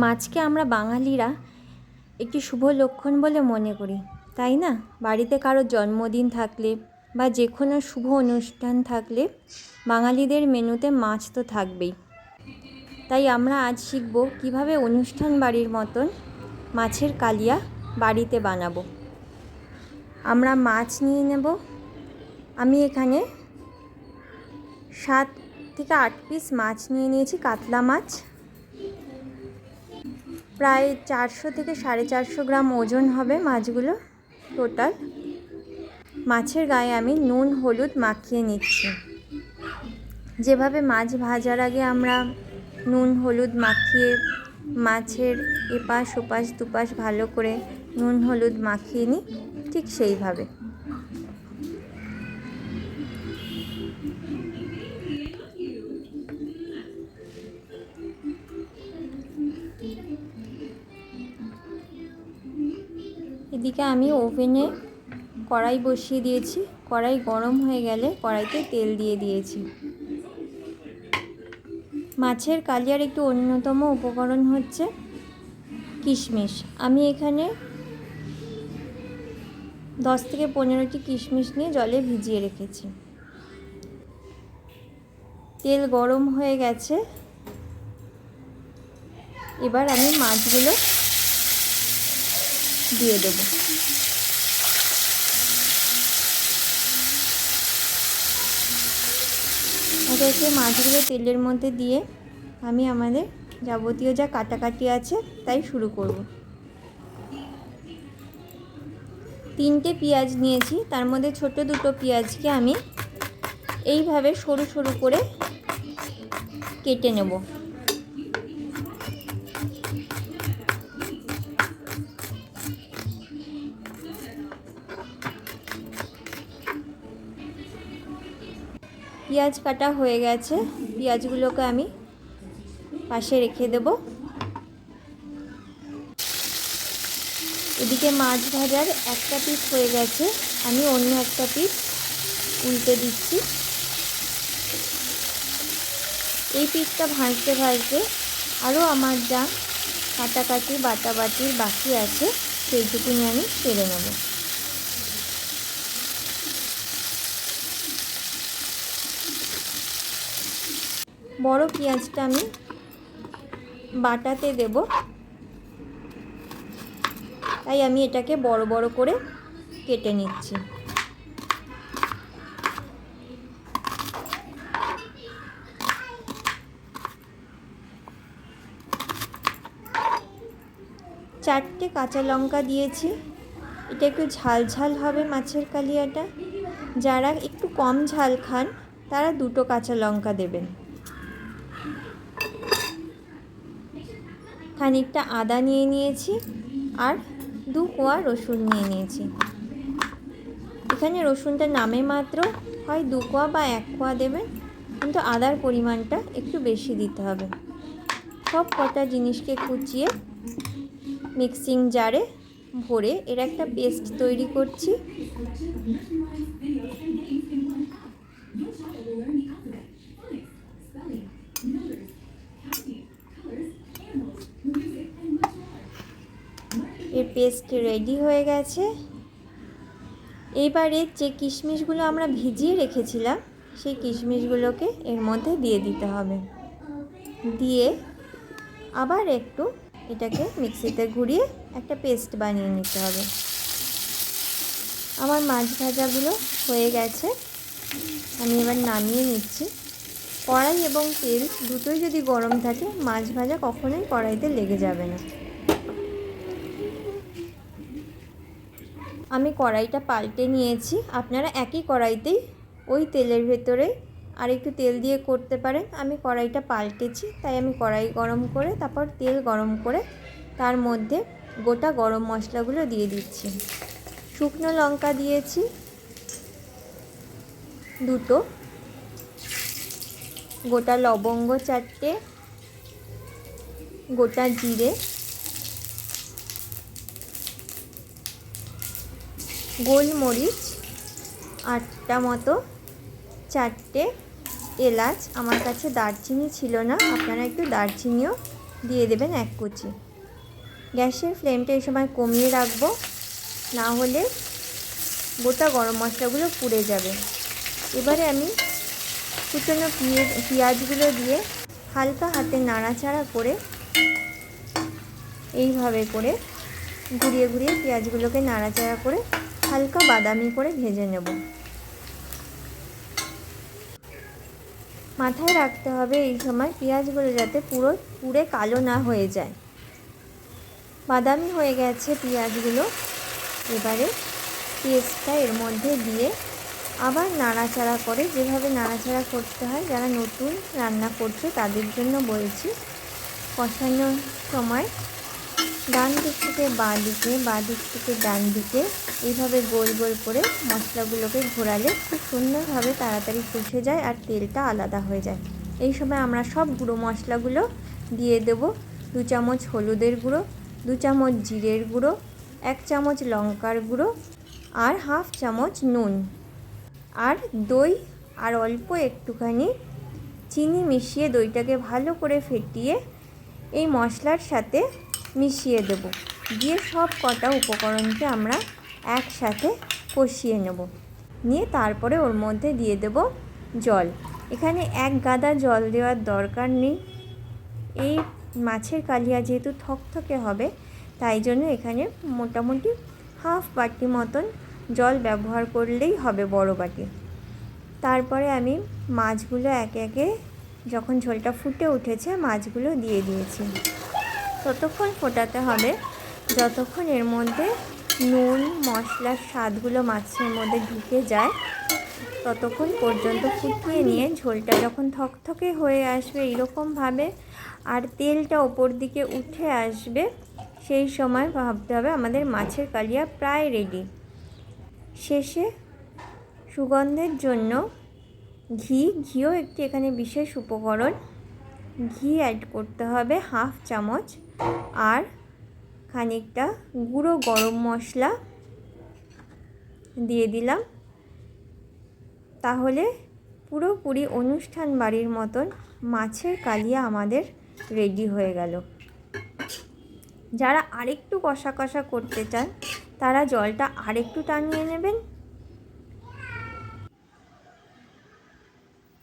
মাছকে আমরা বাঙালিরা একটি শুভ লক্ষণ বলে মনে করি, তাই না? বাড়িতে কারো জন্মদিন থাকলে বা যে কোনো শুভ অনুষ্ঠান থাকলে বাঙালিদের মেনুতে মাছ তো থাকবেই। তাই আমরা আজ শিখব কিভাবে অনুষ্ঠান বাড়ির মতন মাছের কালিয়া বাড়িতে বানাবো। আমরা মাছ নিয়ে নেব। আমি এখানে 7 থেকে 8 পিস মাছ নিয়ে নিয়েছি, কাতলা মাছ। প্রায় 400 থেকে 450 গ্রাম ওজন হবে মাছগুলো টোটাল। মাছের গায়ে আমি নুন হলুদ মাখিয়ে নিচ্ছি। যেভাবে মাছ ভাজার আগে আমরা নুন হলুদ মাখিয়ে মাছের এপাশ ওপাশ দুপাশ ভালো করে নুন হলুদ মাখিয়ে নিই, ঠিক সেইভাবে। এদিকে আমি ওভেনে কড়াই বসিয়ে দিয়েছি। কড়াই গরম হয়ে গেলে কড়াইতে তেল দিয়ে দিয়েছি। মাছের কালিয়ার একটু অন্যতম উপকরণ হচ্ছে কিশমিশ। আমি এখানে 10 থেকে 15টি কিশমিশ নিয়ে জলে ভিজিয়ে রেখেছি। তেল গরম হয়ে গেছে, এবার আমি মাছগুলো দিয়ে দেবো। একে একে মাছগুলো তেলের মধ্যে দিয়ে আমি আমাদের যাবতীয় যা কাটাকাটি আছে তাই শুরু করব। 3টে পেঁয়াজ নিয়েছি, তার মধ্যে ছোট দুটো পেঁয়াজকে আমি এইভাবে সরু সরু করে কেটে নেব। পেঁয়াজ কাটা হয়ে গেছে, পেঁয়াজগুলোকে আমি পাশে রেখে দেব। এদিকে মাছ ভাজার একটা পিস হয়ে গেছে, আমি অন্য একটা পিস উল্টে দিচ্ছি। এই পিসটা ভাজতে ভাজতে আরও আমার যা কাটাকাটি বাটাবাটির বাকি আছে সেইটুকুনি আমি সেরে নেব। বড় পেঁয়াজটা আমি বাটাতে দেব, তাই আমি এটাকে বড় বড় করে কেটে নিচ্ছি। চারটে কাঁচা লঙ্কা দিয়েছি। এটা একটু ঝাল ঝাল হবে মাছের কালিয়াটা। যারা একটু কম ঝাল খান তারা 2টো কাঁচা লঙ্কা দেবেন। খানিকটা আদা নিয়ে নিয়েছি আর 2 কোয়া রসুন নিয়ে নিয়েছি। এখানে রসুনটা নামে মাত্র, হয় 2 কোয়া বা 1 কোয়া দেবেন, কিন্তু আদার পরিমাণটা একটু বেশি দিতে হবে। সব কটা জিনিসকে কুচিয়ে মিক্সিং জারে ভরে এর একটা পেস্ট তৈরি করছি। এর পেস্ট রেডি হয়ে গেছে। এইবারে যে কিশমিশগুলো আমরা ভিজিয়ে রেখেছিলাম সেই কিশমিশগুলোকে এর মধ্যে দিয়ে দিতে হবে। দিয়ে আবার একটু এটাকে মিক্সিতে ঘুরিয়ে একটা পেস্ট বানিয়ে নিতে হবে। আমার মাছ ভাজাগুলো হয়ে গেছে, আমি এবার নামিয়ে নিচ্ছি। কড়াই এবং তেল দুটোই যদি গরম থাকে মাছ ভাজা কখনোই কড়াইতে লেগে যাবে না। আমি কড়াইটা পাল্টে নিয়েছি। আপনারা একই কড়াইতেই ওই তেলের ভেতরে আর একটু তেল দিয়ে করতে পারেন। আমি কড়াইটা পাল্টেছি, তাই আমি কড়াই গরম করে তারপর তেল গরম করে তার মধ্যে গোটা গরম মশলাগুলো দিয়ে দিচ্ছি। শুকনো লঙ্কা দিয়েছি 2টো, গোটা লবঙ্গ 4টে, গোটা জিরে, গোলমরিচ 8টা মতো, 4টে এলাচ। আমার কাছে দারচিনি ছিল না, আপনারা একটু দারচিনিও দিয়ে দেবেন 1 কুচি। গ্যাসের ফ্লেমটা এই সময় কমিয়ে রাখবো, না হলে গোটা গরম মশলাগুলো পুড়ে যাবে। এবারে আমি কুচনো পেঁয়াজগুলো দিয়ে হালকা হাতে নাড়াচাড়া করে এইভাবে করে ঘুরিয়ে ঘুরিয়ে পেঁয়াজগুলোকে নাড়াচাড়া করে হালকা বাদামি করে ভেজে নেব। মাথায় রাখতে হবে এই সময় পেঁয়াজগুলো যাতে পুড়ে কালো না হয়ে যায়। বাদামি হয়ে গেছে পেঁয়াজগুলো। এবারে পেস্টটা এর মধ্যে দিয়ে আবার নাড়াচাড়া করে, যেভাবে নাড়াচাড়া করতে হয়, যারা নতুন রান্না করছে তাদের জন্য বলছি, কষানোর সময় ডান দিক থেকে বাঁ দিকে, বাঁ দিক থেকে ডান দিকে এইভাবে গোল গোল করে মশলাগুলোকে ঘোরালে খুব সুন্দরভাবে তাড়াতাড়ি কষে যায় আর তেলটা আলাদা হয়ে যায়। এই সময় আমরা সব গুঁড়ো মশলাগুলো দিয়ে দেব। 2 চামচ হলুদের গুঁড়ো, 2 চামচ জিরের গুঁড়ো, 1 চামচ লঙ্কার গুঁড়ো আর 1/2 চামচ নুন আর দই আর অল্প একটুখানি চিনি মিশিয়ে দইটাকে ভালো করে ফেটিয়ে এই মশলার সাথে মিশিয়ে দেব। দিয়ে সব কটা উপকরণকে আমরা একসাথে কষিয়ে নেব। নিয়ে তারপরে ওর মধ্যে দিয়ে দেব জল। এখানে 1 গাদা জল দেওয়ার দরকার নেই। এই মাছের কালিয়া যেহেতু থকথকে হবে, তাই জন্য এখানে মোটামুটি 1/2 বাটি মতন জল ব্যবহার করলেই হবে, বড় বাটি। তারপরে আমি মাছগুলো একে একে, যখন ঝোলটা ফুটে উঠেছে, মাছগুলো দিয়ে দিয়েছি। ততক্ষণ ফোটাতে হবে যতক্ষণ এর মধ্যে নুন মশলার স্বাদগুলো মাছের মধ্যে ঢুকে যায়, ততক্ষণ পর্যন্ত ফুটিয়ে নিয়ে ঝোলটা যখন থকথকে হয়ে আসবে এইরকমভাবে আর তেলটা ওপর দিকে উঠে আসবে, সেই সময় ভাবতে হবে আমাদের মাছের কালিয়া প্রায় রেডি। শেষে সুগন্ধের জন্য ঘিও একটি এখানে বিশেষ উপকরণ, ঘি অ্যাড করতে হবে 1/2 চামচ আর খানিকটা গুঁড়ো গরম মশলা দিয়ে দিলাম। তাহলে পুরোপুরি অনুষ্ঠান বাড়ির মতন মাছের কালিয়া আমাদের রেডি হয়ে গেল। যারা আরেকটু কষা কষা করতে চান তারা জলটা আরেকটু টানিয়ে নেবেন।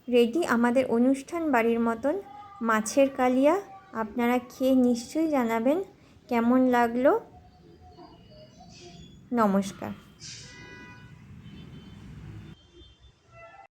রেডি আমাদের অনুষ্ঠান বাড়ির মতন মাছের কালিয়া। আপনারা খেয়ে নিশ্চয়ই জানাবেন কেমন লাগলো। নমস্কার।